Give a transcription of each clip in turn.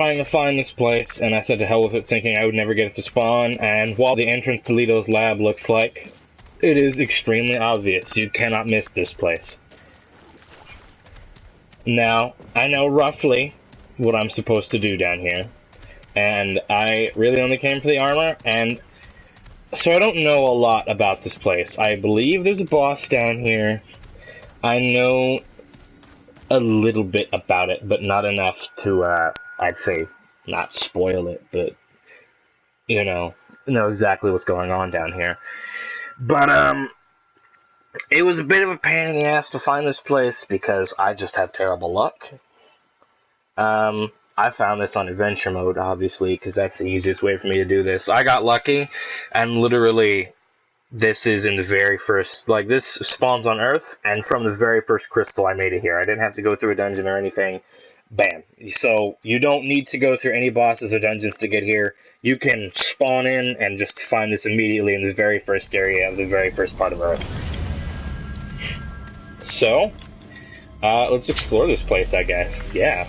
trying to find this place, and I said to hell with it, thinking I would never get it to spawn, and while the entrance to Letos' lab looks like, it is extremely obvious. You cannot miss this place. Now, I know roughly what I'm supposed to do down here, and I really only came for the armor, and so I don't know a lot about this place. I believe there's a boss down here. I know a little bit about it, but not enough to, I'd say, not spoil it, but, you know exactly what's going on down here. But, it was a bit of a pain in the ass to find this place, because I just have terrible luck. I found this on adventure mode, obviously, because that's the easiest way for me to do this. I got lucky, and literally, this is in the very first, like, this spawns on Earth, and from the very first crystal I made it here. I didn't have to go through a dungeon or anything. Bam. So, you don't need to go through any bosses or dungeons to get here. You can spawn in and just find this immediately in the very first area of the very first part of Earth. So, let's explore this place, I guess. Yeah.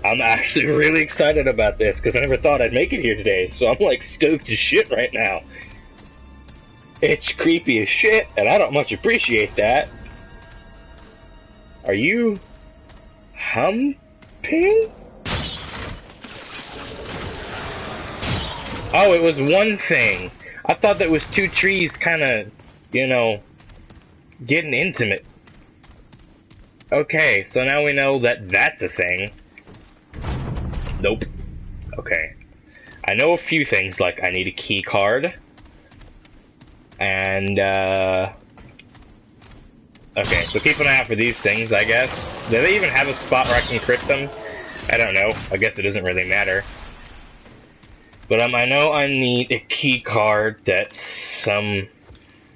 I'm actually really excited about this, because I never thought I'd make it here today, so I'm, like, stoked as shit right now. It's creepy as shit, and I don't much appreciate that. Are you humping? Oh, it was one thing. I thought that was two trees kind of, getting intimate. Okay, so now we know that that's a thing. Nope. Okay. I know a few things, like I need a key card. And, okay, so keep an eye out for these things, I guess. Do they even have a spot where I can crit them? I don't know. I guess it doesn't really matter. But, I know I need a key card that's well,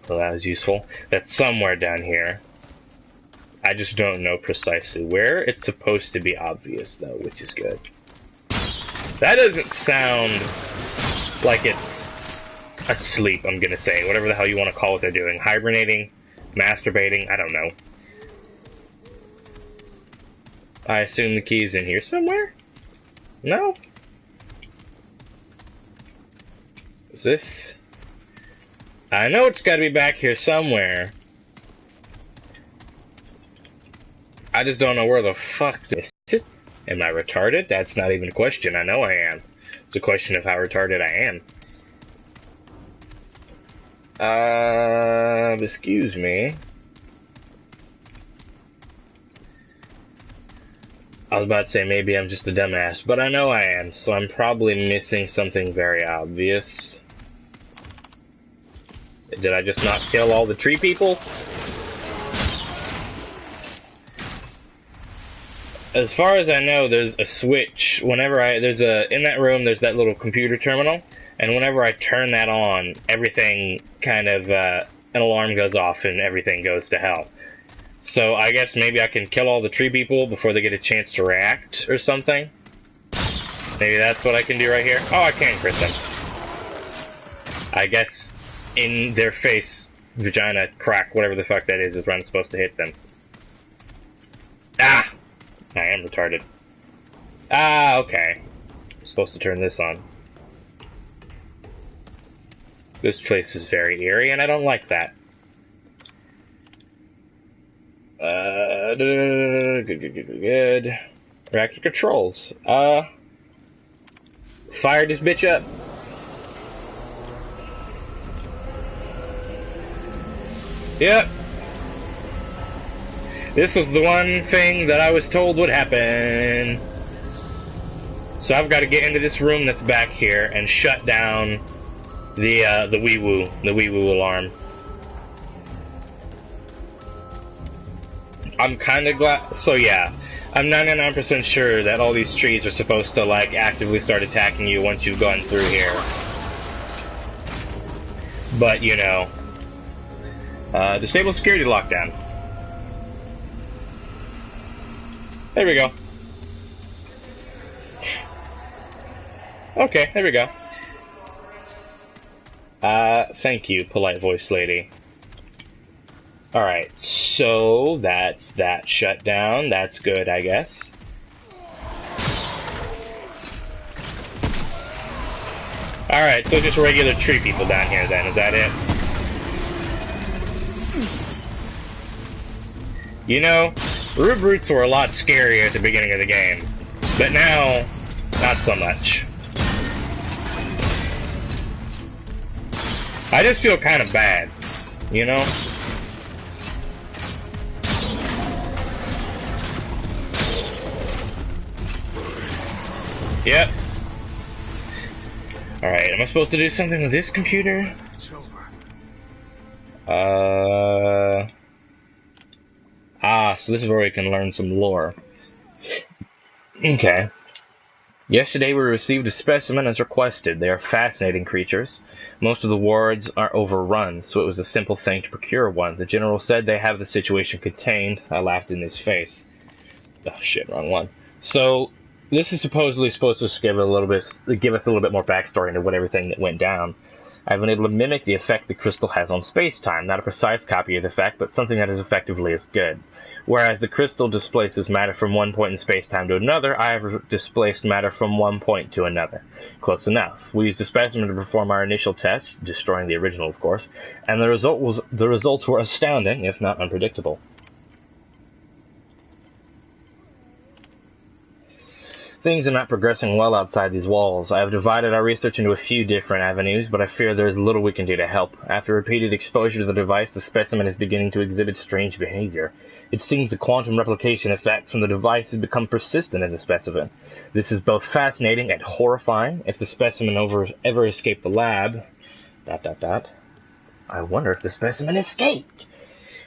that was useful. That's somewhere down here. I just don't know precisely where. It's supposed to be obvious, though, which is good. That doesn't sound like it's asleep, I'm gonna say. Whatever the hell you want to call what they're doing. Hibernating, masturbating, I don't know. I assume the key's in here somewhere? No? Is this? I know it's gotta be back here somewhere. I just don't know where the fuck this is. Am I retarded? That's not even a question. I know I am. It's a question of how retarded I am. Excuse me. I was about to say maybe I'm just a dumbass, but I know I am, so I'm probably missing something very obvious. Did I just not kill all the tree people? As far as I know, there's a switch. In that room, there's that little computer terminal, and whenever I turn that on, everything kind of, an alarm goes off and everything goes to hell. So I guess maybe I can kill all the tree people before they get a chance to react or something. Maybe that's what I can do right here. Oh, I can crit them. I guess in their face, vagina, crack, whatever the fuck that is where I'm supposed to hit them. Ah! I am retarded. Ah, okay. I'm supposed to turn this on. This place is very eerie, and I don't like that. Good. Reactor controls. Fire this bitch up. Yep. This was the one thing that I was told would happen. So I've got to get into this room that's back here and shut down the wee-woo alarm. I'm kind of glad. So yeah, I'm 99% sure that all these trees are supposed to like actively start attacking you once you've gone through here. But disable security lockdown. There we go. Okay, there we go. Thank you, polite voice lady. Alright, so that's that shut down. That's good, I guess. Alright, so just regular tree people down here then, is that it? You know, roots were a lot scarier at the beginning of the game, but now, not so much. I just feel kind of bad, you know? Yep. Alright, am I supposed to do something with this computer? It's over. So this is where we can learn some lore. Okay. Yesterday we received a specimen as requested. They are fascinating creatures. Most of the wards are overrun, so it was a simple thing to procure one. The general said they have the situation contained. I laughed in his face. Oh shit, wrong one. So, this is supposedly supposed to give us a little bit more backstory into what everything that went down. I've been able to mimic the effect the crystal has on space-time. Not a precise copy of the effect, but something that is effectively as good. Whereas the crystal displaces matter from one point in space-time to another, I have displaced matter from one point to another. Close enough. We used the specimen to perform our initial tests, destroying the original, of course, and the results were astounding, if not unpredictable. Things are not progressing well outside these walls. I have divided our research into a few different avenues, but I fear there is little we can do to help. After repeated exposure to the device, the specimen is beginning to exhibit strange behavior. It seems the quantum replication effect from the device has become persistent in the specimen. This is both fascinating and horrifying. If the specimen ever escaped the lab... ... I wonder if the specimen escaped.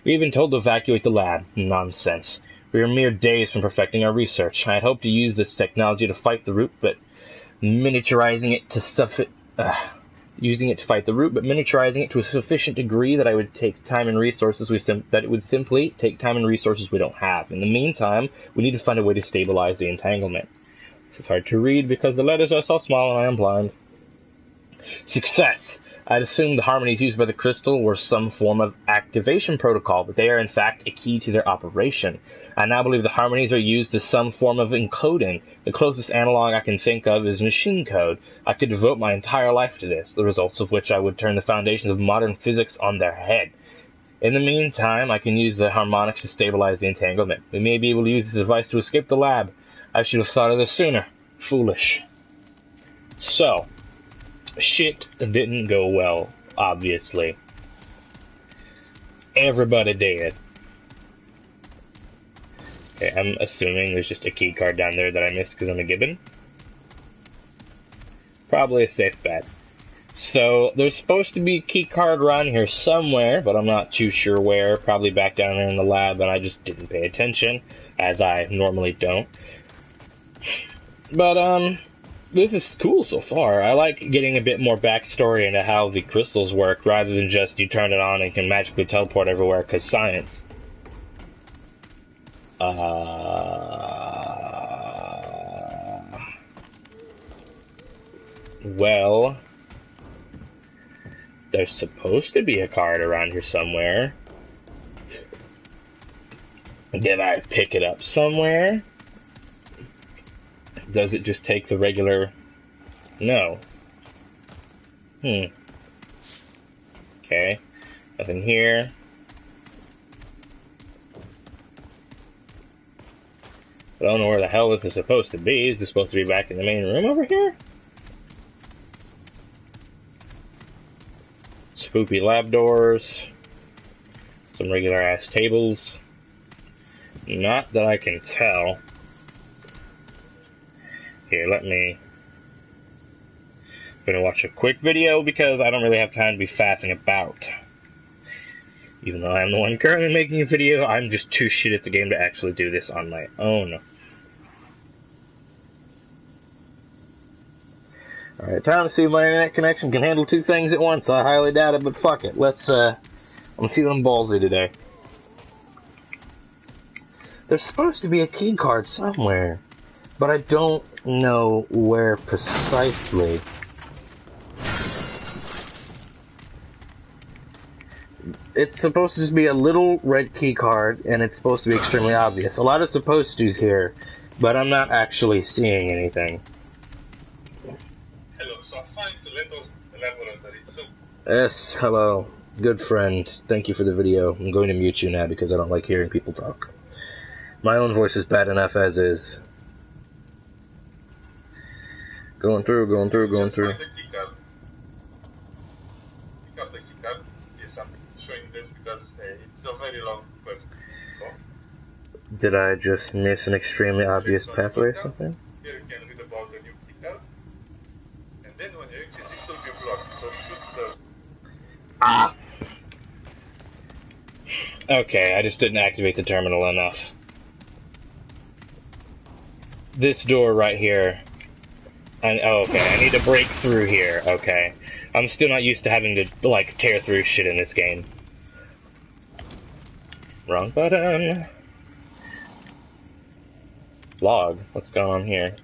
We have been told to evacuate the lab. Nonsense. We are mere days from perfecting our research. I had hoped to use this technology to fight the root, but miniaturizing it to a sufficient degree that it would take time and resources simply take time and resources we don't have. In the meantime, we need to find a way to stabilize the entanglement. This is hard to read because the letters are so small and I am blind. Success! I'd assumed the harmonies used by the crystal were some form of activation protocol, but they are in fact a key to their operation. I now believe the harmonies are used as some form of encoding. The closest analog I can think of is machine code. I could devote my entire life to this, the results of which I would turn the foundations of modern physics on their head. In the meantime, I can use the harmonics to stabilize the entanglement. We may be able to use this device to escape the lab. I should have thought of this sooner. Foolish. So, shit didn't go well, obviously. Everybody dead. Okay, I'm assuming there's just a key card down there that I missed because I'm a gibbon. Probably a safe bet. So, there's supposed to be a key card around here somewhere, but I'm not too sure where. Probably back down there in the lab, and I just didn't pay attention, as I normally don't. But, this is cool so far. I like getting a bit more backstory into how the crystals work, rather than just you turn it on and can magically teleport everywhere, because science. Well, there's supposed to be a card around here somewhere. Did I pick it up somewhere? Does it just take the regular... No. Okay. Nothing here. I don't know where the hell this is supposed to be. Is this supposed to be back in the main room over here? Spoopy lab doors. Some regular ass tables. Not that I can tell. Here, I'm gonna watch a quick video because I don't really have time to be faffing about. Even though I'm the one currently making a video, I'm just too shit at the game to actually do this on my own. Alright, time to see if my internet connection can handle two things at once. I highly doubt it, but fuck it. Let's see what I'm ballsy today. There's supposed to be a key card somewhere, but I don't know where precisely. It's supposed to just be a little red key card, and it's supposed to be extremely obvious. A lot of supposed to's here, but I'm not actually seeing anything. Hello, so I find the Letos laboratory. So Yes, hello. Good friend. Thank you for the video. I'm going to mute you now because I don't like hearing people talk. My own voice is bad enough as is. Going through. find the keycard. Pick up the keycard. Yes, I'm showing this because it's a very long quest. So, Did I just miss an extremely obvious pathway or something? here you can read about the new keycard. And then when you exit, it will be blocked. So shoot the... Ah! Okay, I just didn't activate the terminal enough. This door right here. Oh, okay, I need to break through here. Okay. I'm still not used to having to, like, tear through shit in this game. Wrong button. Log. What's going on here?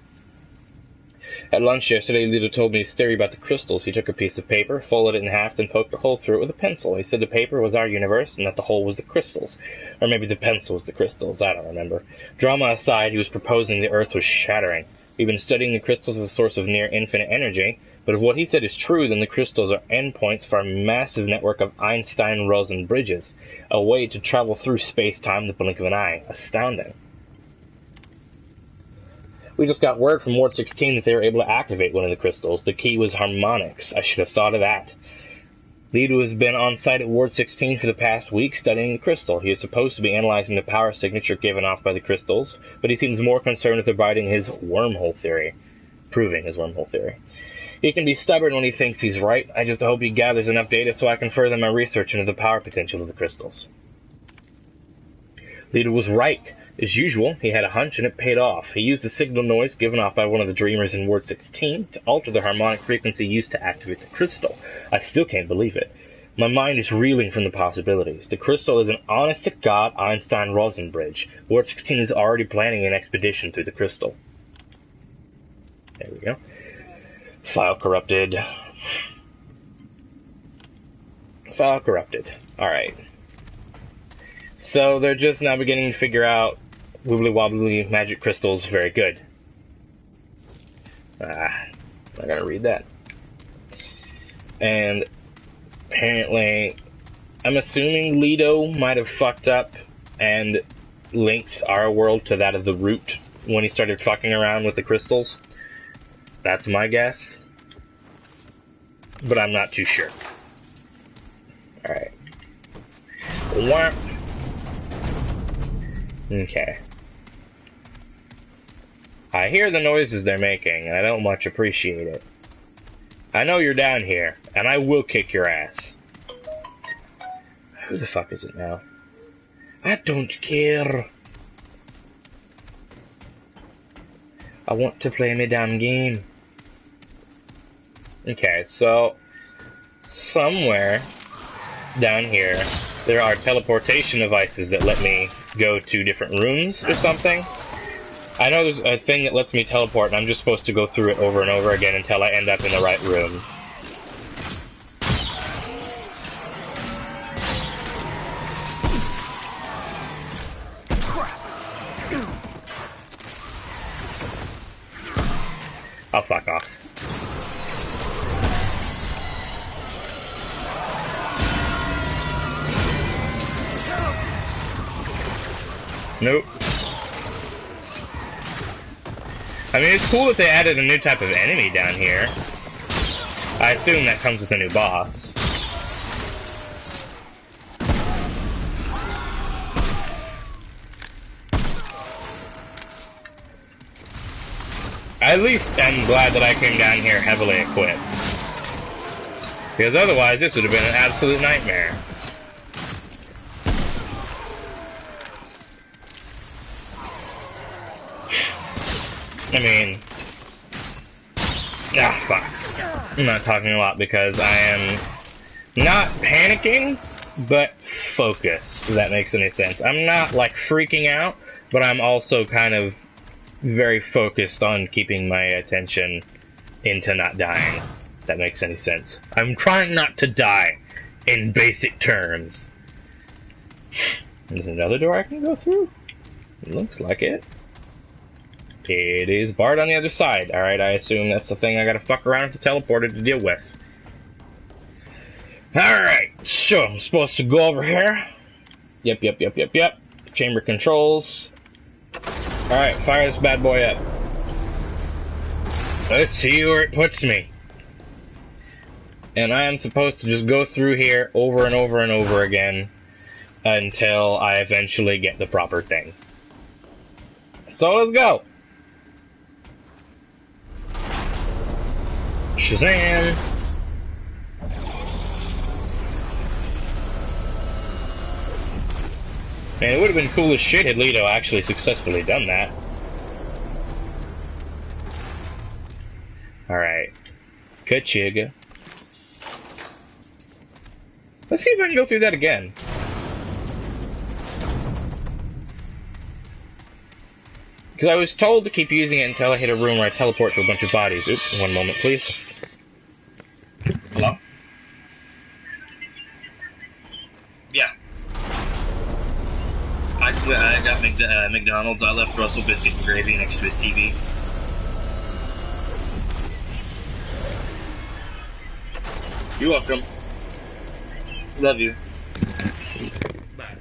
At lunch yesterday, Letos told me his theory about the crystals. He took a piece of paper, folded it in half, then poked a hole through it with a pencil. He said the paper was our universe, and that the hole was the crystals. Or maybe the pencil was the crystals, I don't remember. Drama aside, he was proposing the Earth was shattering. We've been studying the crystals as a source of near-infinite energy, but if what he said is true, then the crystals are endpoints for a massive network of Einstein-Rosen bridges, a way to travel through space-time in the blink of an eye. Astounding. We just got word from Ward 16 that they were able to activate one of the crystals. The key was harmonics. I should have thought of that. Leto has been on site at Ward 16 for the past week studying the crystal. He is supposed to be analyzing the power signature given off by the crystals, but he seems more concerned with proving his wormhole theory. He can be stubborn when he thinks he's right. I just hope he gathers enough data so I can further my research into the power potential of the crystals. Leto was right. As usual, he had a hunch and it paid off. He used the signal noise given off by one of the dreamers in Ward 16 to alter the harmonic frequency used to activate the crystal. I still can't believe it. My mind is reeling from the possibilities. The crystal is an honest-to-God Einstein-Rosen bridge. Ward 16 is already planning an expedition through the crystal. There we go. File corrupted. Alright. So they're just now beginning to figure out wibbly-wobbly magic crystals. Very good. I gotta read that. And apparently, I'm assuming Leto might have fucked up and linked our world to that of the root when he started fucking around with the crystals. That's my guess. But I'm not too sure. Alright. Whap. Okay. I hear the noises they're making, and I don't much appreciate it. I know you're down here, and I will kick your ass. Who the fuck is it now? I don't care. I want to play my damn game. Okay, so somewhere down here there are teleportation devices that let me go to different rooms or something. I know there's a thing that lets me teleport, and I'm just supposed to go through it over and over again until I end up in the right room. I'll fuck off. Nope. I mean, it's cool that they added a new type of enemy down here. I assume that comes with a new boss. I at least am glad that I came down here heavily equipped. Because otherwise, this would have been an absolute nightmare. I mean... fuck. I'm not talking a lot because I am not panicking, but focused, if that makes any sense. I'm not, like, freaking out, but I'm also kind of very focused on keeping my attention into not dying, if that makes any sense. I'm trying not to die, in basic terms. There's another door I can go through? It looks like it. It is barred on the other side. Alright, I assume that's the thing I gotta fuck around with the teleporter to deal with. Alright, so I'm supposed to go over here. Yep. Chamber controls. Alright, fire this bad boy up. Let's see where it puts me. And I am supposed to just go through here over and over and over again until I eventually get the proper thing. So let's go! Shazam! Man, it would have been cool as shit had Leto actually successfully done that. Alright. Kachiga. Let's see if I can go through that again. Because I was told to keep using it until I hit a room where I teleport to a bunch of bodies. Oops, one moment please. Hello? Yeah. I got McDonald's. I left Russell biscuit and gravy next to his TV. You're welcome. Love you. Bye.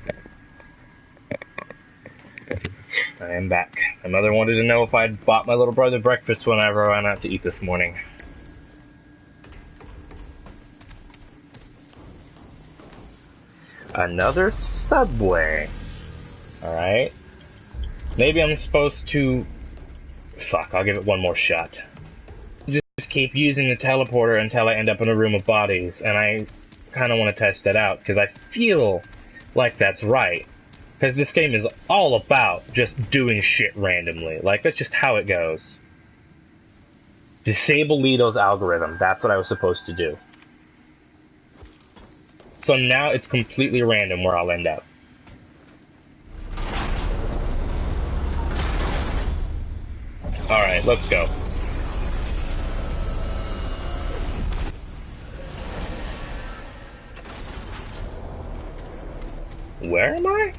I am back. My mother wanted to know if I'd bought my little brother breakfast whenever I went out to eat this morning. Another subway. Alright. Maybe I'm supposed to... Fuck, I'll give it one more shot. Just keep using the teleporter until I end up in a room of bodies, and I kind of want to test that out, because I feel like that's right. Because this game is all about just doing shit randomly. Like, that's just how it goes. Disable Leto's algorithm. That's what I was supposed to do. So now it's completely random where I'll end up. Alright, let's go. Where am I?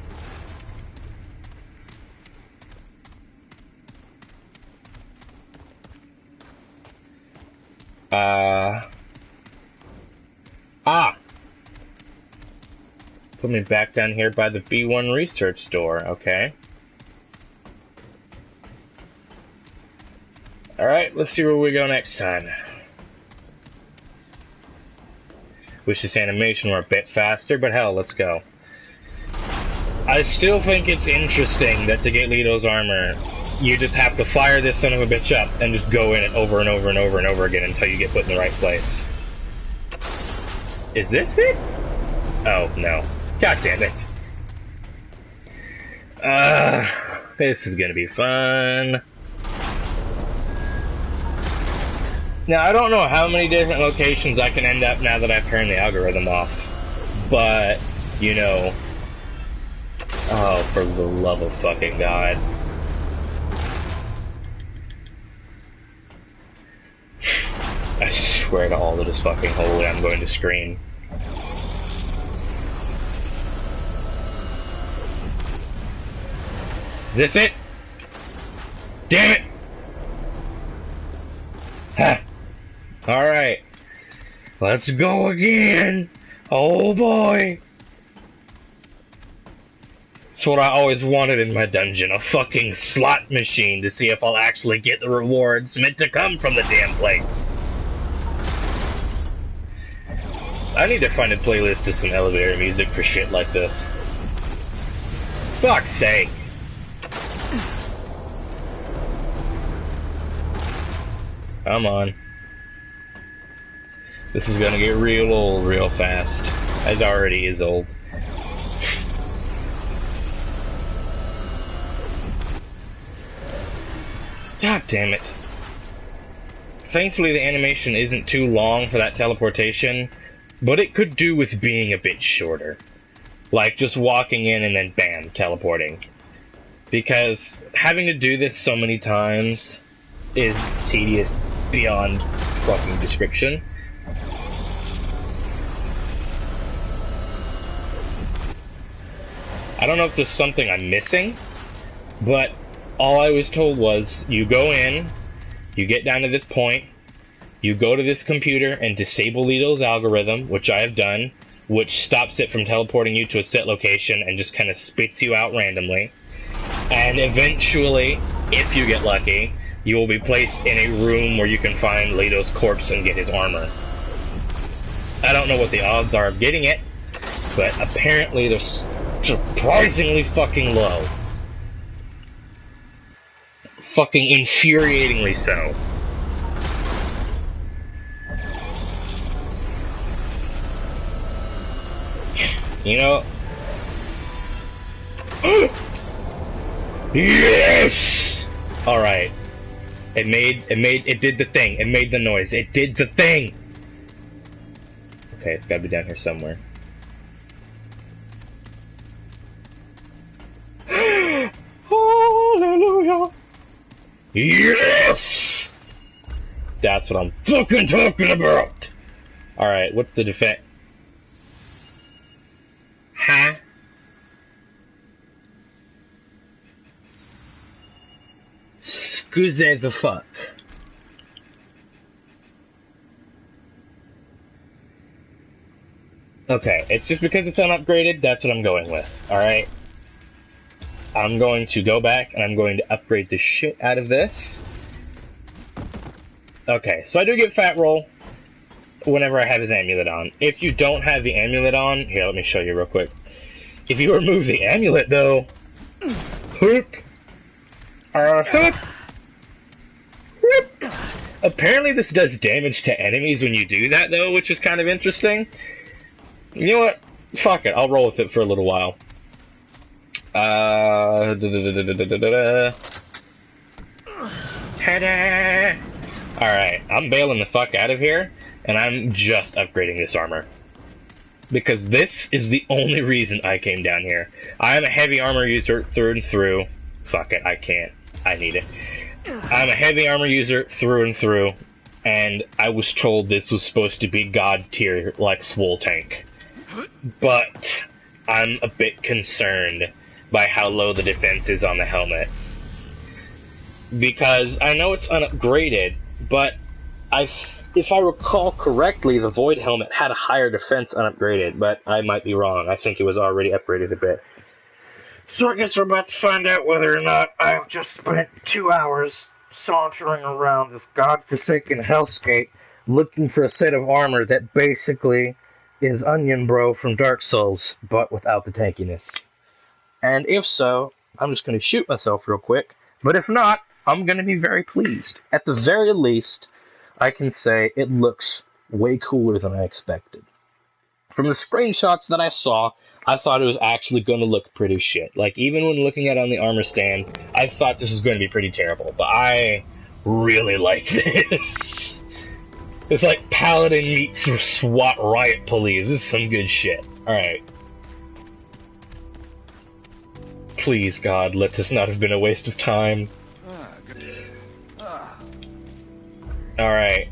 Put me back down here by the B1 research store, okay. Alright, let's see where we go next time. Wish this animation were a bit faster, but hell, let's go. I still think it's interesting that to get Leto's armor, you just have to fire this son of a bitch up and just go in it over and over and over and over again until you get put in the right place. Is this it? Oh, no. God damn it. This is gonna be fun. Now, I don't know how many different locations I can end up now that I've turned the algorithm off. But, you know... Oh, for the love of fucking God. I swear to all that is fucking holy, I'm going to scream. Is this it? Damn it! Ha! Alright. Let's go again! Oh boy! It's what I always wanted in my dungeon, a fucking slot machine to see if I'll actually get the rewards meant to come from the damn place. I need to find a playlist of some elevator music for shit like this. Fuck's sake. Come on. This is gonna get real old real fast. It already is old. God damn it. Thankfully the animation isn't too long for that teleportation, but it could do with being a bit shorter. Like just walking in and then bam, teleporting. Because having to do this so many times is tedious beyond fucking description. I don't know if there's something I'm missing, but All I was told was, you go in, you get down to this point, you go to this computer and disable Letos' algorithm, which I have done, which stops it from teleporting you to a set location and just kind of spits you out randomly. And eventually, if you get lucky, you will be placed in a room where you can find Letos' corpse and get his armor. I don't know what the odds are of getting it, but apparently they're surprisingly fucking low. Fucking infuriatingly so. You know? Yes! Alright. It did the thing. It made the noise. It did the thing! Okay, it's gotta be down here somewhere. Hallelujah! Yes! That's what I'm fucking talking about! Alright, what's the defense? Huh? Excuse the fuck. Okay, it's just because it's unupgraded, that's what I'm going with, alright? I'm going to go back and I'm going to upgrade the shit out of this. Okay, so I do get fat roll whenever I have his amulet on. If you don't have the amulet on, here, let me show you real quick. If you remove the amulet, though, whoop, whoop, whoop. Apparently this does damage to enemies when you do that, though, which is kind of interesting. You know what? Fuck it, I'll roll with it for a little while. Ta-da! Alright, I'm bailing the fuck out of here, and I'm just upgrading this armor. Because this is the only reason I came down here. I'm a heavy armor user through and through. Fuck it, I can't. I need it. I'm a heavy armor user through and through, and I was told this was supposed to be god tier like Swole Tank. But I'm a bit concerned by how low the defense is on the helmet. Because I know it's unupgraded, but if I recall correctly, the Void helmet had a higher defense unupgraded, but I might be wrong. I think it was already upgraded a bit. So I guess we're about to find out whether or not I have just spent 2 hours sauntering around this godforsaken hellscape looking for a set of armor that basically is Onion Bro from Dark Souls, but without the tankiness. And if so, I'm just going to shoot myself real quick, but if not, I'm going to be very pleased. At the very least, I can say it looks way cooler than I expected. From the screenshots that I saw, I thought it was actually going to look pretty shit. Like, even when looking at it on the armor stand, I thought this was going to be pretty terrible, but I really like this. It's like Paladin meets SWAT riot police. This is some good shit. Alright. Please, God, let this not have been a waste of time. Alright.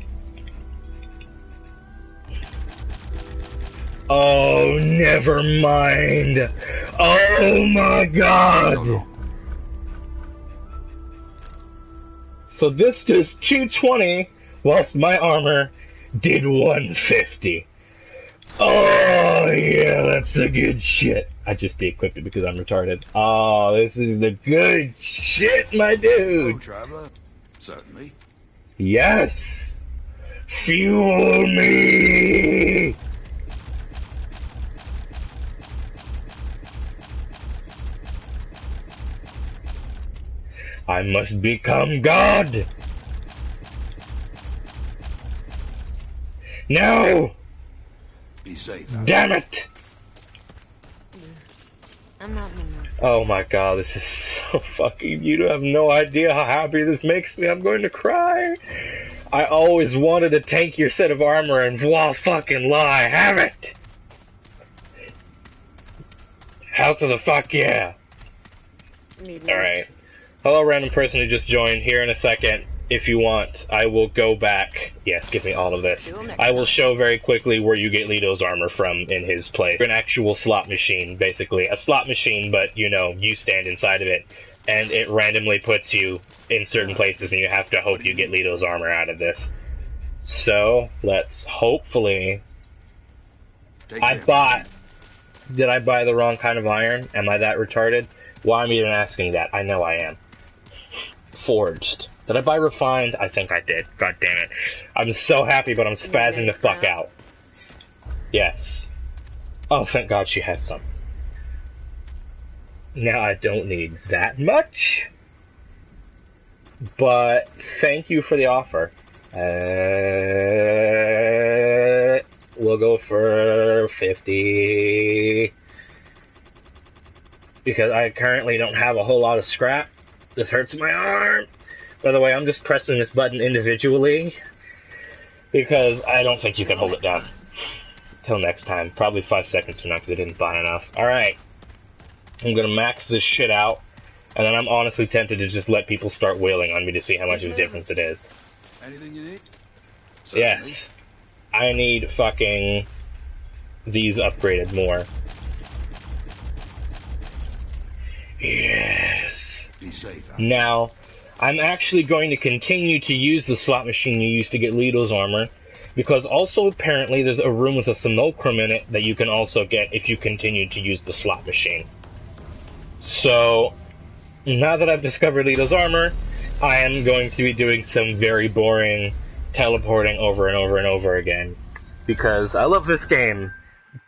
Oh, never mind. Oh my god. So this does 220, whilst my armor did 150. Oh yeah, that's the good shit. I just de-equipped it because I'm retarded. Oh, this is the good shit, my dude. Oh, traveler. Certainly. Yes. Fuel me. I must become God! No! Be safe. Damn it! I'm not in the mood. Oh my god, this is so fucking... You have no idea how happy this makes me. I'm going to cry. I always wanted a tankier set of armor, and voila fucking la, I have it! Hell to the fuck yeah! Alright. Hello, random person who just joined. Here in a second, if you want, I will go back. Yes, give me all of this. I will show very quickly where you get Letos' armor from in his place. An actual slot machine, basically. A slot machine, but, you know, you stand inside of it. and it randomly puts you in certain places, and you have to hope you get Letos armor out of this. So, let's hopefully... Take I care, bought... Did I buy the wrong kind of iron? Am I that retarded? Why am I even asking that? I know I am. Forged. Did I buy refined? I think I did. God damn it. I'm so happy, but I'm spazzing the fuck out. Yes. Oh, thank God she has some. Now I don't need that much. But thank you for the offer. We'll go for 50. Because I currently don't have a whole lot of scrap. This hurts my arm. By the way, I'm just pressing this button individually. Because I don't think you can hold it down. Till next time. Probably 5 seconds from now because I didn't buy enough. Alright. I'm gonna max this shit out. And then I'm honestly tempted to just let people start wailing on me to see how much of a difference it is. Anything you need? Yes. I need fucking these upgraded more. Yes. Be safe. Now, I'm actually going to continue to use the slot machine you used to get Letos armor, because also apparently there's a room with a simulacrum in it that you can also get if you continue to use the slot machine. So, now that I've discovered Letos armor, I am going to be doing some very boring teleporting over and over and over again. Because I love this game,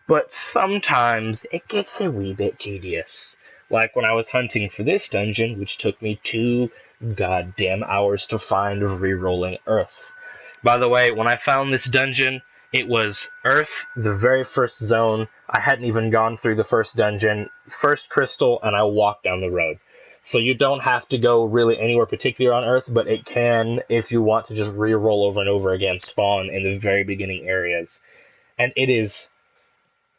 but sometimes it gets a wee bit tedious. Like when I was hunting for this dungeon, which took me 2 goddamn hours to find re-rolling Earth. By the way, when I found this dungeon, it was Earth, the very first zone. I hadn't even gone through the first dungeon, first crystal, and I walked down the road. So you don't have to go really anywhere particular on Earth, but it can, if you want to just re-roll over and over again, spawn in the very beginning areas. And it is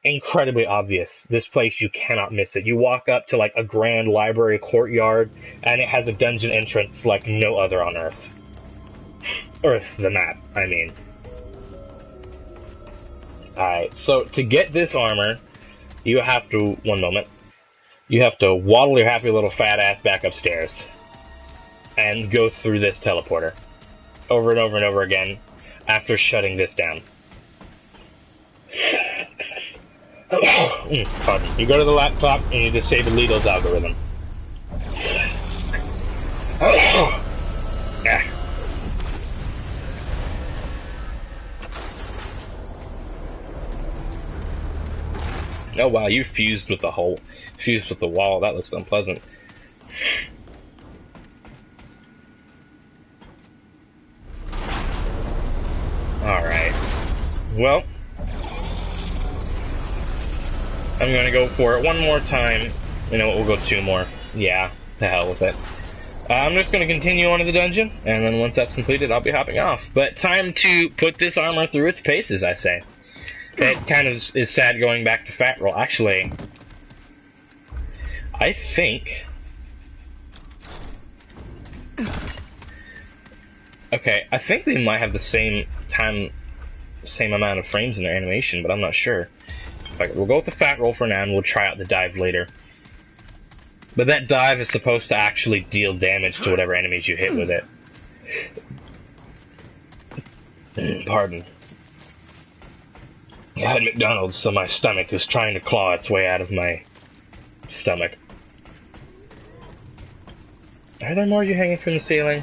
incredibly obvious. This place, you cannot miss it. You walk up to like a grand library courtyard, and it has a dungeon entrance like no other on Earth. Earth, the map, I mean. Alright, so to get this armor, you have to, one moment, you have to waddle your happy little fat ass back upstairs and go through this teleporter over and over and over again after shutting this down. Pardon. You go to the laptop and you disable Letos algorithm. Oh wow, you fused with the hole. Fused with the wall. That looks unpleasant. Alright. Well, I'm gonna go for it one more time. You know what, we'll go 2 more. Yeah, to hell with it. I'm just gonna continue on to the dungeon, and then once that's completed, I'll be hopping off. But time to put this armor through its paces, I say. It kind of is sad going back to fat roll. Actually, I think... Okay, I think they might have the same amount of frames in their animation, but I'm not sure. Okay, we'll go with the fat roll for now, and we'll try out the dive later. But that dive is supposed to actually deal damage to whatever enemies you hit with it. Pardon. I had McDonald's, so my stomach is trying to claw its way out of my stomach. Are there more of you hanging from the ceiling?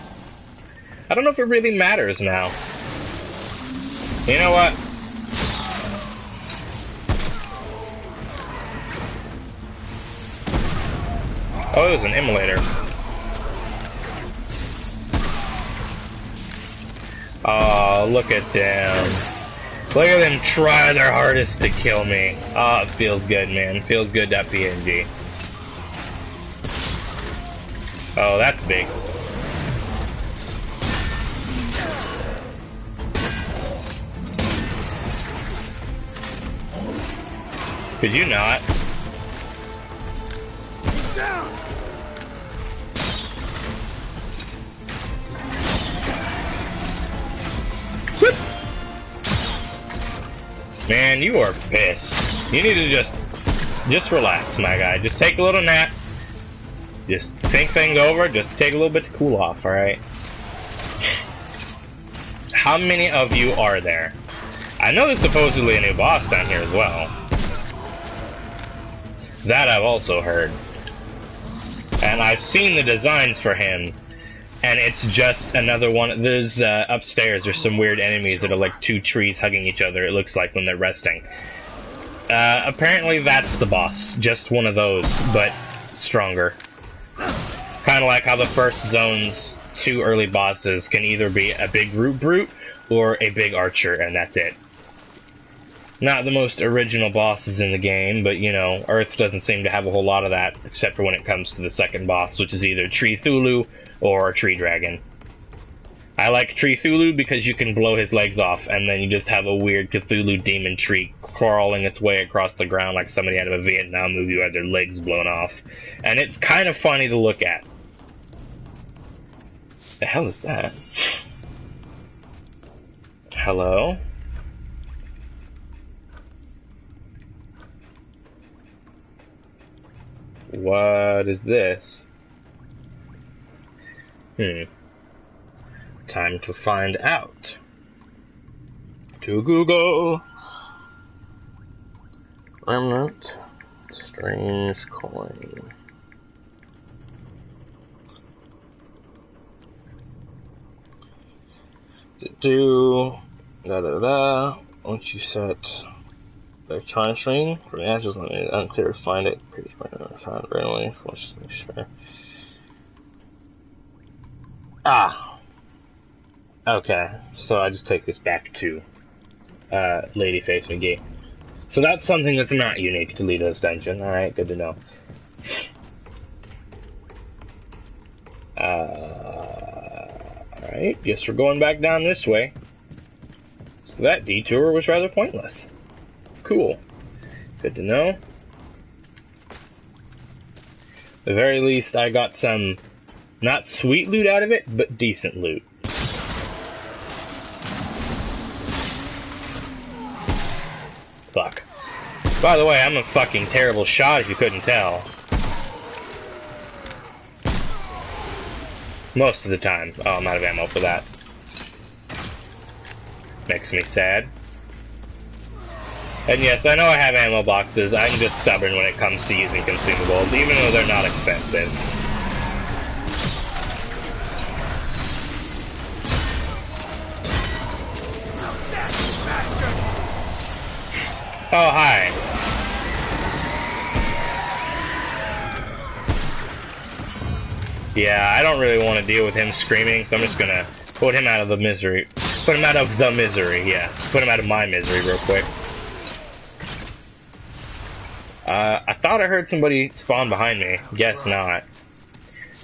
I don't know if it really matters now. You know what? Oh, it was an immolator. Oh, look at them. Look at them try their hardest to kill me. Oh, it feels good, man. Feels good, that PNG. Oh, that's big. Could you not? Man, you are pissed. You need to just relax, my guy. Just take a little nap. Just think things over, just take a little bit to cool off, alright? How many of you are there? I know there's supposedly a new boss down here as well. That I've also heard. And I've seen the designs for him, and it's just another one. There's, upstairs, there's some weird enemies that are like two trees hugging each other, it looks like, when they're resting. Apparently that's the boss. Just one of those, but stronger. Kinda like how the first zone's two early bosses can either be a big root brute or a big archer, and that's it. Not the most original bosses in the game, but you know, Earth doesn't seem to have a whole lot of that, except for when it comes to the second boss, which is either Tree Thulu or a Tree Dragon. I like Tree Thulu because you can blow his legs off, and then you just have a weird Cthulhu demon tree crawling its way across the ground like somebody out of a Vietnam movie who had their legs blown off. And it's kind of funny to look at. The hell is that? Hello? What is this? Time to find out. To Google. Remnant. Strange coin. Once you set the time string for the answers when it's unclear to find it, pretty much found randomly. Let's make sure. Ah! Okay, so I just take this back to Ladyface McGee. So that's something that's not unique to Letos Dungeon. Alright, good to know. Alright, guess we're going back down this way. So that detour was rather pointless. Cool. Good to know. At the very least, I got some, not sweet loot out of it, but decent loot. Fuck. By the way, I'm a fucking terrible shot if you couldn't tell. Most of the time. Oh, I'm out of ammo for that. Makes me sad. And yes, I know I have ammo boxes, I'm just stubborn when it comes to using consumables, even though they're not expensive. Oh, hi. Yeah, I don't really want to deal with him screaming, so I'm just gonna put him out of the misery. Put him out of the misery, yes. Put him out of my misery real quick. I thought I heard somebody spawn behind me. Guess not.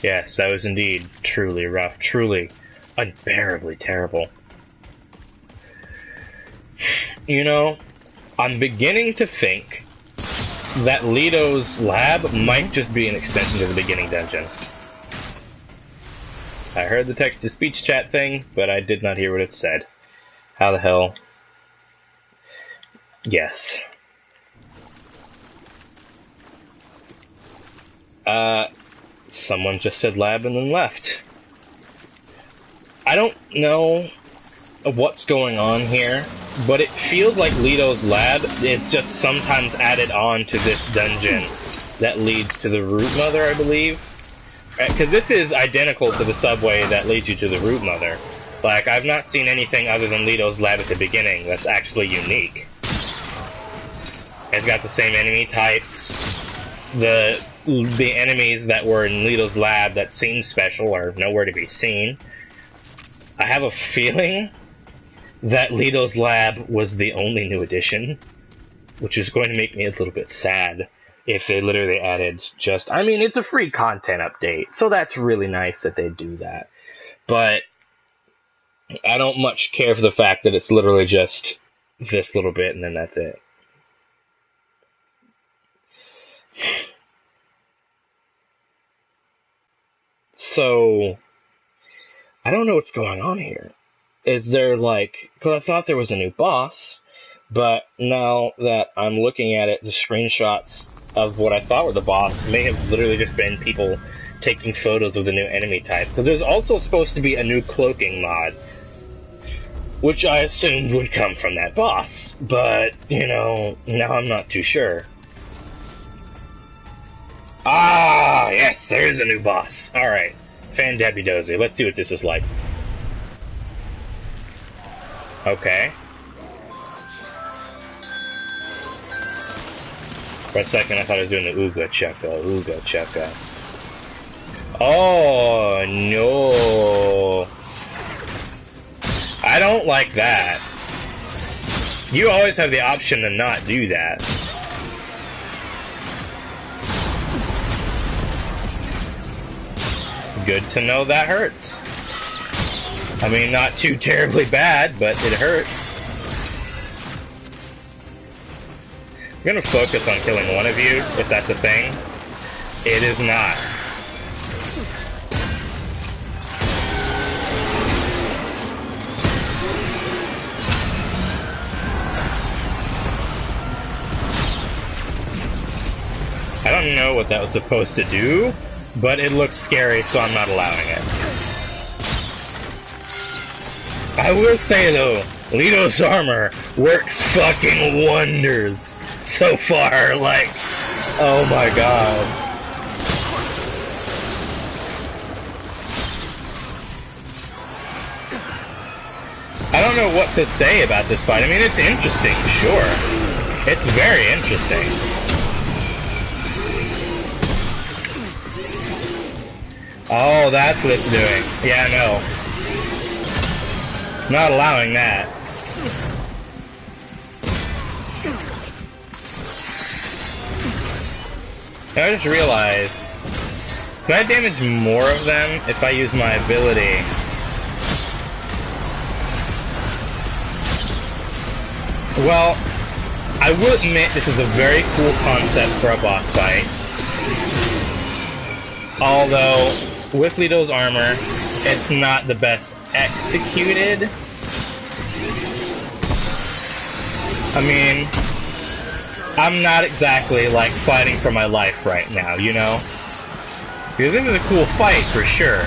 Yes, that was indeed truly rough. Truly unbearably terrible. You know, I'm beginning to think that Letos' lab might just be an extension to the beginning dungeon. I heard the text-to-speech chat thing, but I did not hear what it said. How the hell? Yes. Someone just said lab and then left. I don't know what's going on here, but it feels like Letos' lab is just sometimes added on to this dungeon that leads to the Root Mother, I believe. Because this is identical to the subway that leads you to the Root Mother. Like, I've not seen anything other than Letos' lab at the beginning that's actually unique. It's got the same enemy types. The enemies that were in Letos' lab that seemed special are nowhere to be seen. I have a feeling that Letos' lab was the only new addition, which is going to make me a little bit sad if they literally added just... I mean, it's a free content update, so that's really nice that they do that. But I don't much care for the fact that it's literally just this little bit and then that's it. So, I don't know what's going on here. Is there like... Because I thought there was a new boss, but now that I'm looking at it, the screenshots of what I thought were the boss may have literally just been people taking photos of the new enemy type. Because there's also supposed to be a new cloaking mod, which I assumed would come from that boss. But, you know, now I'm not too sure. Ah, yes, there is a new boss. Alright, Fan-Debbie-Dozy. Let's see what this is like. Okay. For a second I thought I was doing the Ooga Chugga, Ooga Chugga. Oh, no. I don't like that. You always have the option to not do that. Good to know that hurts. I mean, not too terribly bad, but it hurts. I'm gonna focus on killing one of you, if that's a thing. It is not. I don't know what that was supposed to do, but it looks scary, so I'm not allowing it. I will say though, Letos' armor works fucking wonders so far, like, oh my god. I don't know what to say about this fight. I mean, it's interesting, sure. It's very interesting. Oh, that's what it's doing. Yeah, no. Not allowing that. I just realized, can I damage more of them if I use my ability? Well, I will admit this is a very cool concept for a boss fight. Although, with Letos' armor, it's not the best executed. I mean, I'm not exactly, like, fighting for my life right now, you know? Because this is a cool fight, for sure.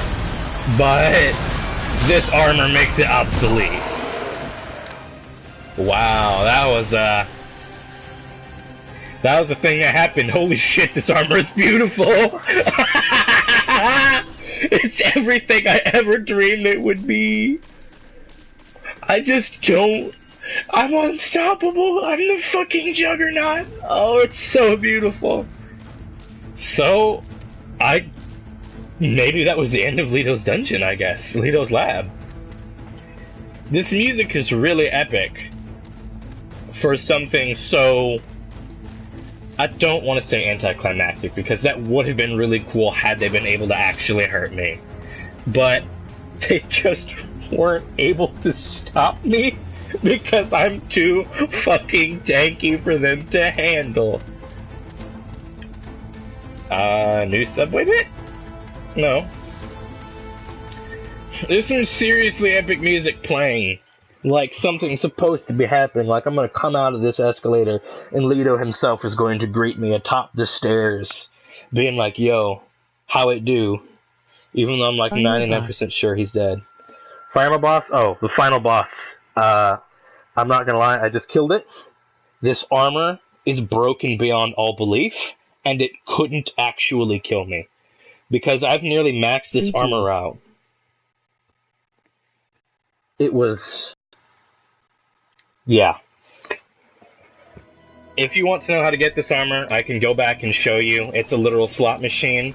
But, this armor makes it obsolete. Wow, that was a thing that happened. Holy shit, this armor is beautiful! It's everything I ever dreamed it would be. I just don't... I'm unstoppable! I'm the fucking juggernaut! Oh, it's so beautiful. So, maybe that was the end of Letos' dungeon, I guess. Letos' lab. This music is really epic. For something so... I don't want to say anticlimactic, because that would have been really cool had they been able to actually hurt me. But they just weren't able to stop me because I'm too fucking tanky for them to handle. New subway bit? No. There's some seriously epic music playing. Like something's supposed to be happening, like I'm gonna come out of this escalator and Leto himself is going to greet me atop the stairs, being like, yo, how it do? Even though I'm like 99% sure he's dead. Final boss? Oh, the final boss. I'm not gonna lie, I just killed it. This armor is broken beyond all belief, and it couldn't actually kill me. Because I've nearly maxed this armor out. It was... yeah. If you want to know how to get this armor, I can go back and show you. It's a literal slot machine,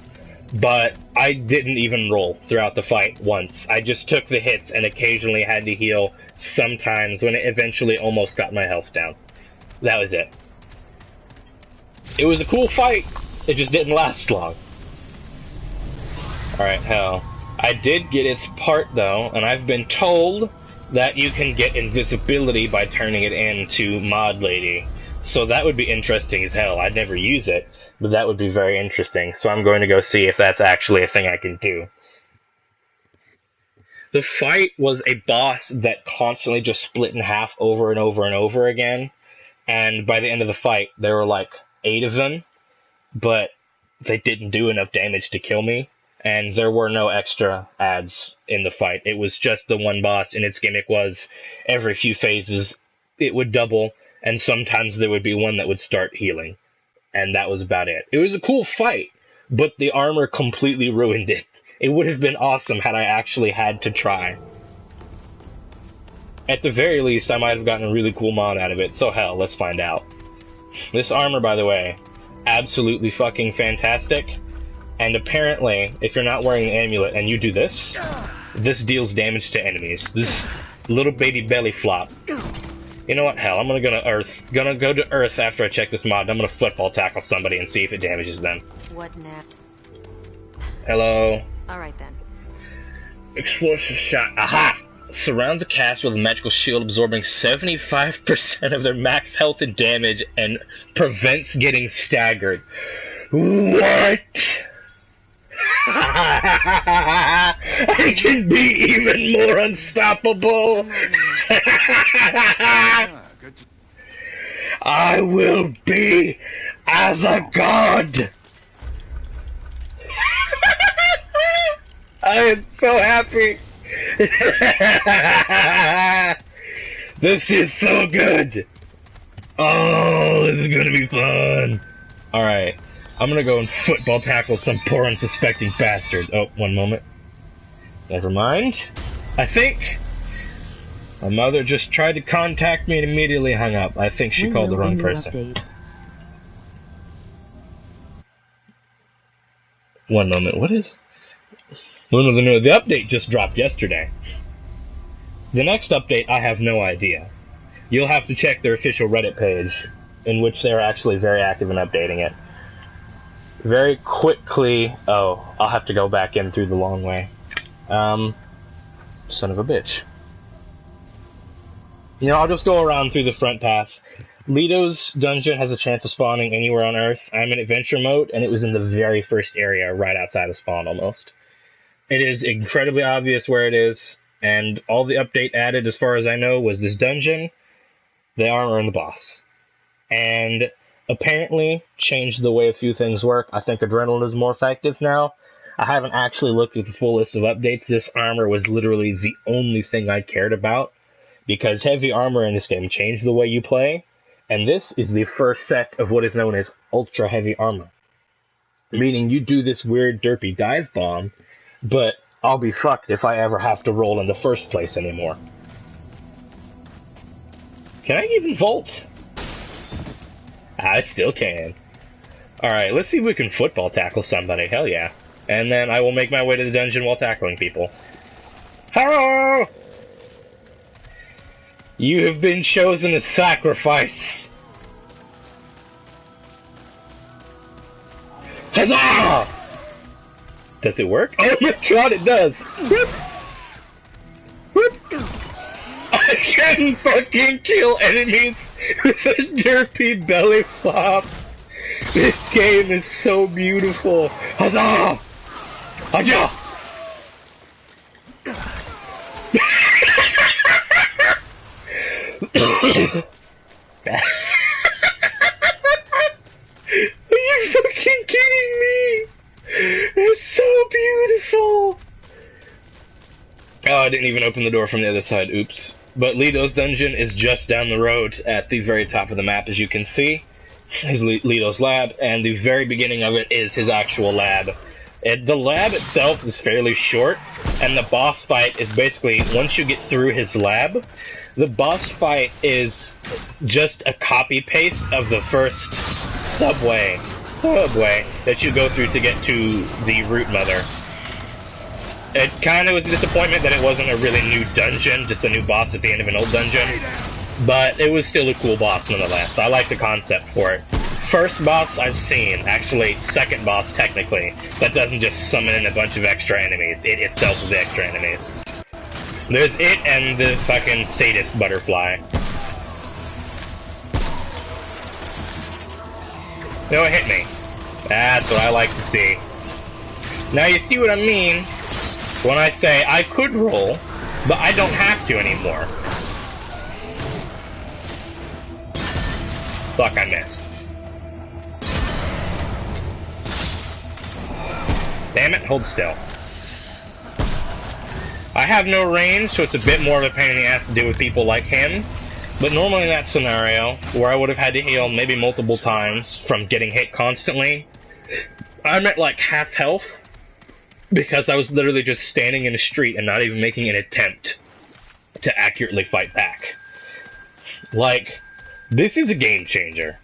but I didn't even roll throughout the fight once. I just took the hits and occasionally had to heal sometimes when it eventually almost got my health down. That was it. It was a cool fight, it just didn't last long. Alright, hell. I did get its part though, and I've been told that you can get invisibility by turning it into Mod Lady. So that would be interesting as hell. I'd never use it, but that would be very interesting. So I'm going to go see if that's actually a thing I can do. The fight was a boss that constantly just split in half over and over and over again. And by the end of the fight, there were like 8 of them, but they didn't do enough damage to kill me. and there were no extra ads in the fight. It was just the one boss, and its gimmick was every few phases it would double, and sometimes there would be one that would start healing. And that was about it. It was a cool fight, but the armor completely ruined it. It would have been awesome had I actually had to try. At the very least, I might have gotten a really cool mod out of it, so hell, let's find out. This armor, by the way, absolutely fucking fantastic. And apparently, if you're not wearing the amulet and you do this, this deals damage to enemies. This little baby belly flop. You know what? Hell, I'm gonna go to Earth after I check this mod. I'm gonna football tackle somebody and see if it damages them. What now? Hello. All right then. Explosive shot. Aha! Surrounds a cast with a magical shield absorbing 75% of their max health and damage and prevents getting staggered. What? I can be even more unstoppable. I will be as a god. I am so happy. This is so good. Oh, this is gonna be fun. Alright, I'm gonna go and football tackle some poor unsuspecting bastard. Oh, one moment. Never mind. I think my mother just tried to contact me and immediately hung up. I think she called the wrong person. One moment, what is... The update just dropped yesterday. The next update, I have no idea. You'll have to check their official Reddit page, in which they're actually very active in updating it. Very quickly... Oh, I'll have to go back in through the long way. Son of a bitch. You know, I'll just go around through the front path. Letos dungeon has a chance of spawning anywhere on Earth. I'm in adventure mode, and it was in the very first area, right outside of spawn, almost. It is incredibly obvious where it is, and all the update added, as far as I know, was this dungeon, the armor, and the boss. And apparently changed the way a few things work. I think Adrenaline is more effective now. I haven't actually looked at the full list of updates. This armor was literally the only thing I cared about, because heavy armor in this game changed the way you play, and this is the first set of what is known as ultra heavy armor. Meaning you do this weird derpy dive bomb, but I'll be fucked if I ever have to roll in the first place anymore. Can I even vault? I still can. Alright, let's see if we can football tackle somebody. Hell yeah. And then I will make my way to the dungeon while tackling people. Hello! You have been chosen as sacrifice. Huzzah! Does it work? Oh my god, it does! Whoop! Whoop! I can fucking kill enemies with a derpy belly flop. This game is so beautiful. Huzzah! Huzzah! Are you fucking kidding me? It's so beautiful! Oh, I didn't even open the door from the other side, oops. But Letos dungeon is just down the road at the very top of the map, as you can see. His Letos lab, and the very beginning of it is his actual lab. The lab itself is fairly short, and the boss fight is basically, once you get through his lab, the boss fight is just a copy-paste of the first subway that you go through to get to the root mother. It kind of was a disappointment that it wasn't a really new dungeon, just a new boss at the end of an old dungeon, but it was still a cool boss nonetheless. I like the concept for it. First boss I've seen, actually second boss technically, that doesn't just summon in a bunch of extra enemies. It itself is the extra enemies. There's it and the fucking sadist butterfly. No, it hit me. That's what I like to see. Now you see what I mean when I say I could roll, but I don't have to anymore. Fuck, I missed. damn it, hold still. I have no range, so it's a bit more of a pain in the ass to deal with people like him. But normally in that scenario, where I would have had to heal maybe multiple times from getting hit constantly, I'm at like half health, because I was literally just standing in the street and not even making an attempt to accurately fight back. Like, this is a game changer.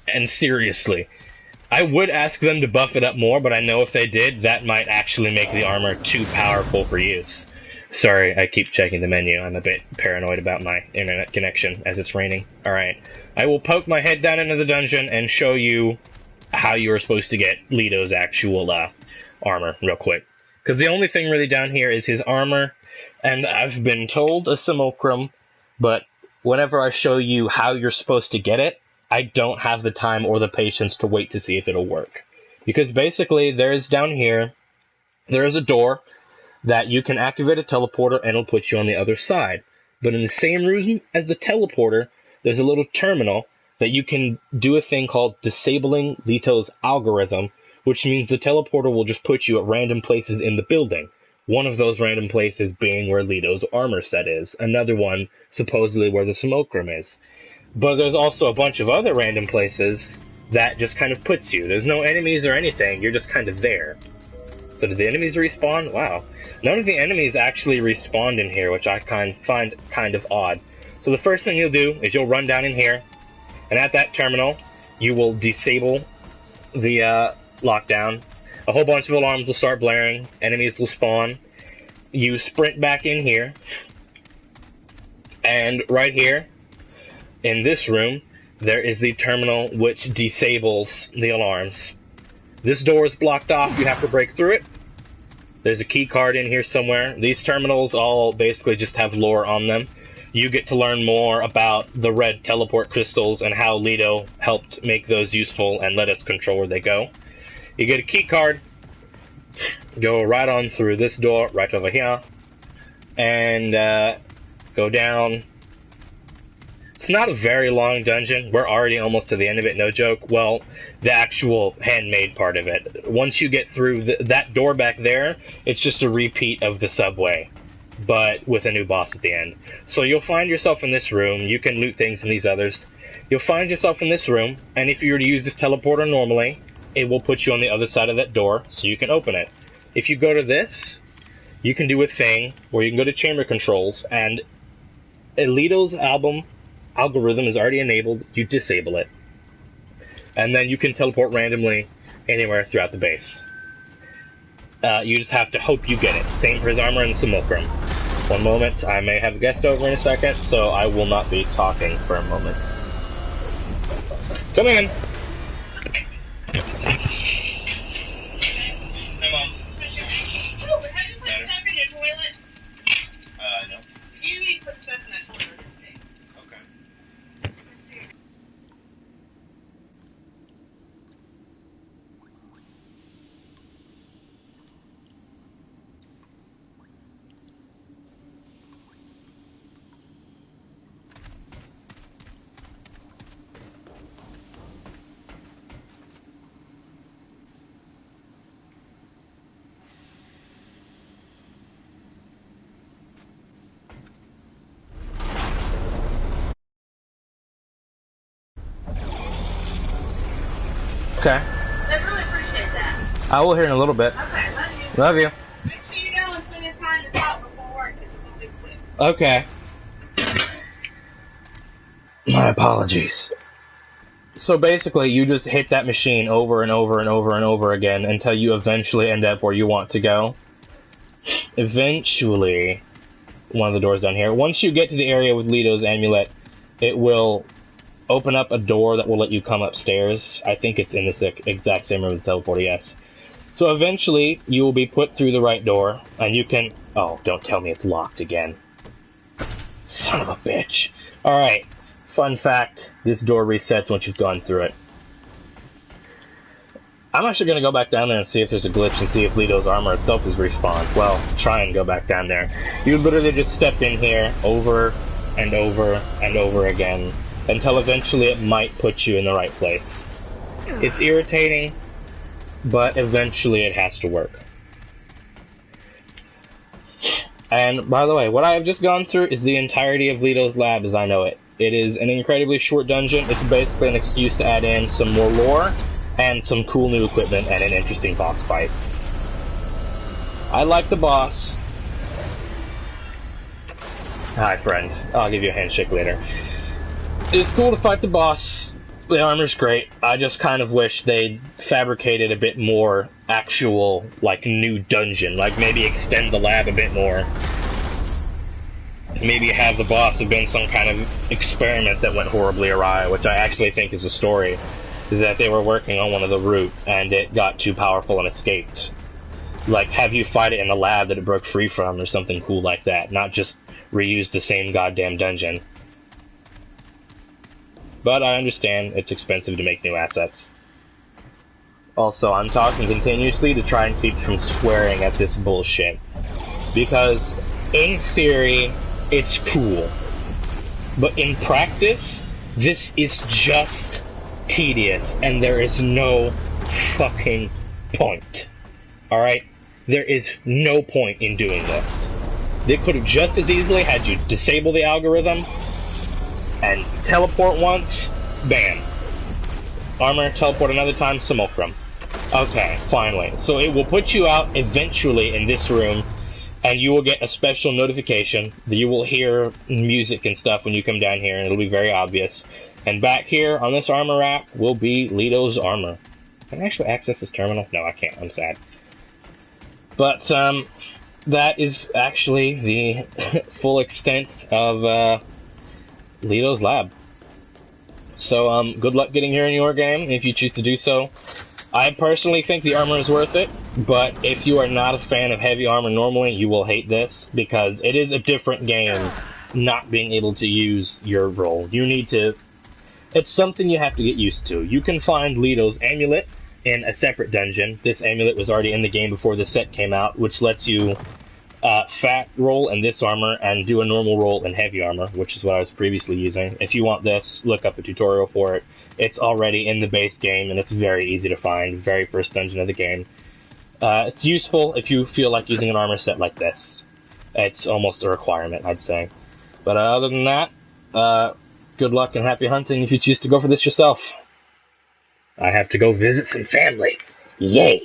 And seriously, I would ask them to buff it up more, but I know if they did, that might actually make the armor too powerful for use. Sorry, I keep checking the menu. I'm a bit paranoid about my internet connection as it's raining. Alright, I will poke my head down into the dungeon and show you how you are supposed to get Letos' actual armor real quick. Because the only thing really down here is his armor, and I've been told a simulacrum, but whenever I show you how you're supposed to get it, I don't have the time or the patience to wait to see if it'll work. Because basically, down here, there is a door that you can activate a teleporter and it'll put you on the other side. But in the same room as the teleporter, there's a little terminal that you can do a thing called disabling Letos' algorithm, which means the teleporter will just put you at random places in the building. One of those random places being where Letos' armor set is, another one supposedly where the simulacrum is. But there's also a bunch of other random places that just kind of puts you. There's no enemies or anything, you're just kind of there. So did the enemies respawn? Wow. None of the enemies actually respawned in here, which I find kind of odd. So the first thing you'll do is you'll run down in here, and at that terminal, you will disable the lockdown. A whole bunch of alarms will start blaring, enemies will spawn. You sprint back in here, and right here, in this room, there is the terminal which disables the alarms. This door is blocked off, you have to break through it. There's a key card in here somewhere. These terminals all basically just have lore on them. You get to learn more about the red teleport crystals and how Leto helped make those useful and let us control where they go. You get a key card, go right on through this door, right over here, and go down. It's not a very long dungeon. We're already almost to the end of it, no joke. Well, the actual handmade part of it. Once you get through that door back there, it's just a repeat of the subway, but with a new boss at the end. So you'll find yourself in this room. You can loot things in these others. You'll find yourself in this room, and if you were to use this teleporter normally, it will put you on the other side of that door, so you can open it. If you go to this, you can do a thing where you can go to chamber controls, and Letos' algorithm is already enabled, you disable it. And then you can teleport randomly anywhere throughout the base. You just have to hope you get it. Same for his armor and simulacrum. One moment, I may have a guest over in a second, so I will not be talking for a moment. Come in! Hi, Mom. Oh, but have you put stuff in your toilet? No. You need to put stuff in that toilet. Okay. Okay. I really appreciate that. I will hear in a little bit. Okay, love you. Love you. Make sure you go and spend the time to talk before work, because it's going to be quick. Okay. My apologies. So basically, you just hit that machine over and over and over and over again until you eventually end up where you want to go. Eventually, one of the doors down here, once you get to the area with Letos' amulet, it will open up a door that will let you come upstairs. I think it's in this exact same room as the teleporter, yes. So eventually, you will be put through the right door, and you can... Oh, don't tell me it's locked again. Son of a bitch. Alright, fun fact, this door resets once you've gone through it. I'm actually going to go back down there and see if there's a glitch and see if Letos' armor itself is respawned. Well, try and go back down there. You literally just step in here over and over and over again until eventually it might put you in the right place. It's irritating, but eventually it has to work. And, by the way, what I have just gone through is the entirety of Letos Lab as I know it. It is an incredibly short dungeon. It's basically an excuse to add in some more lore, and some cool new equipment, and an interesting boss fight. I like the boss. Hi, friend. I'll give you a handshake later. It's cool to fight the boss. The armor's great. I just kind of wish they'd fabricated a bit more actual, like, new dungeon. Like, maybe extend the lab a bit more. Maybe have the boss have been some kind of experiment that went horribly awry, which I actually think is a story. Is that they were working on one of the root, and it got too powerful and escaped. Like, have you fight it in the lab that it broke free from, or something cool like that. Not just reuse the same goddamn dungeon. But I understand it's expensive to make new assets. Also, I'm talking continuously to try and keep from swearing at this bullshit. Because, in theory, it's cool. But in practice, this is just tedious, and there is no fucking point. Alright? There is no point in doing this. They could have just as easily had you disable the algorithm, and teleport once, bam. Armor, teleport another time, simulacrum. Okay, finally. So it will put you out eventually in this room, and you will get a special notification. You will hear music and stuff when you come down here, and it'll be very obvious. And back here on this armor rack will be Letos armor. Can I actually access this terminal? No, I can't. I'm sad. But, that is actually the full extent of, Letos Lab. So, good luck getting here in your game, if you choose to do so. I personally think the armor is worth it, but if you are not a fan of heavy armor normally, you will hate this, because it is a different game not being able to use your role. You need to... It's something you have to get used to. You can find Letos Amulet in a separate dungeon. This amulet was already in the game before the set came out, which lets you fat roll in this armor and do a normal roll in heavy armor, which is what I was previously using. If you want this, look up a tutorial for it. It's already in the base game, and it's very easy to find. Very first dungeon of the game. It's useful if you feel like using an armor set like this. It's almost a requirement, I'd say. But other than that, good luck and happy hunting if you choose to go for this yourself. I have to go visit some family. Yay!